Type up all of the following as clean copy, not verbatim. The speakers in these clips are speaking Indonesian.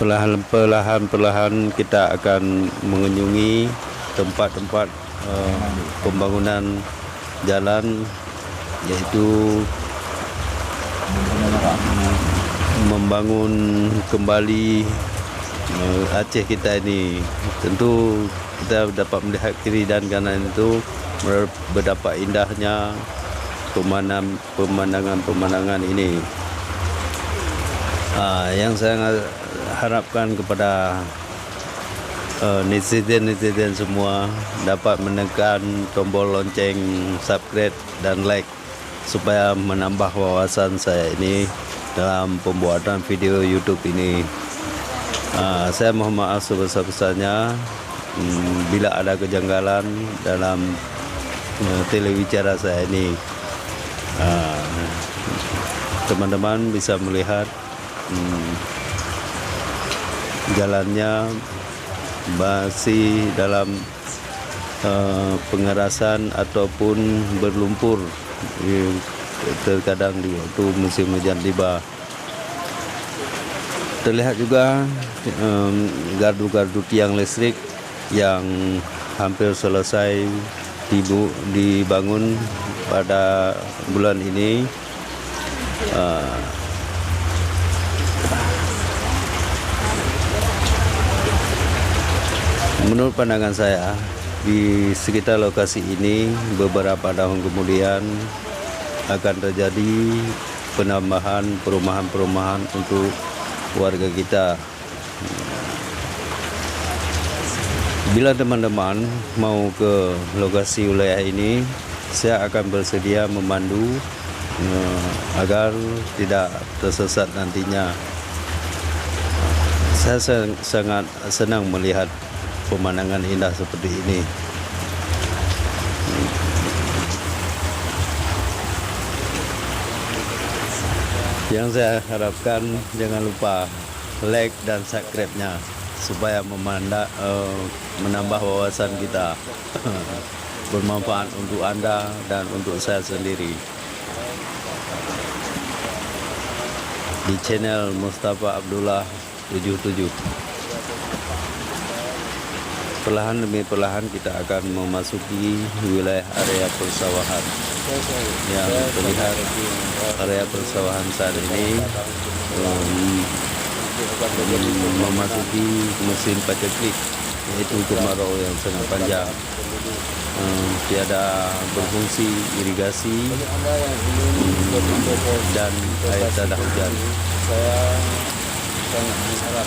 Perlahan-perlahan kita akan mengunjungi tempat-tempat pembangunan jalan, yaitu membangun kembali Aceh kita ini. Tentu kita dapat melihat kiri dan kanan itu betapa indahnya pemandangan ini. Yang saya harapkan kepada netizen semua dapat menekan tombol lonceng, subscribe dan like supaya menambah wawasan saya ini dalam pembuatan video YouTube ini. Saya mohon maaf sebesar-besarnya bila ada kejanggalan dalam telewicara saya ini. Teman-teman bisa melihat jalannya masih dalam pengerasan ataupun berlumpur terkadang di waktu musim hujan tiba. Terlihat juga gardu-gardu tiang listrik yang hampir selesai dibangun pada bulan ini. Menurut pandangan saya, di sekitar lokasi ini beberapa tahun kemudian akan terjadi penambahan perumahan-perumahan untuk warga kita. Bila teman-teman mau ke lokasi wilayah ini, saya akan bersedia memandu agar tidak tersesat nantinya. Saya sangat senang melihat pemandangan indah seperti ini. Yang saya harapkan, jangan lupa like dan subscribe-nya supaya menambah wawasan kita. Bermanfaat untuk Anda dan untuk saya sendiri. Di channel Mustafa Abdullah 77. Perlahan demi perlahan kita akan memasuki wilayah area persawahan. Yang terlihat area persawahan saat ini memasuki musim paceklik, yaitu kemarau yang sangat panjang. Tiada berfungsi irigasi dan air tanah hujan. Saya sangat berharap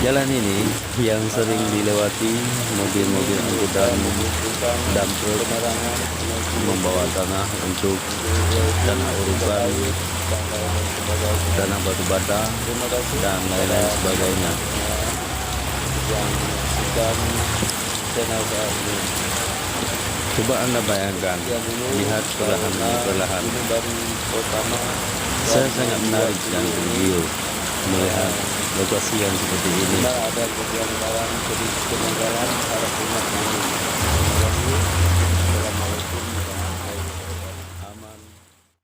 jalan ini yang sering dilewati mobil-mobil angkutan dan truk membawa tanah untuk tanah urukan, tanah batu bata dan lain-lain sebagainya. Coba Anda bayangkan, lihat perlahan. Saya sangat menarik dan tergiur melihat lokasi yang seperti ini. Ada penanggalan harap umat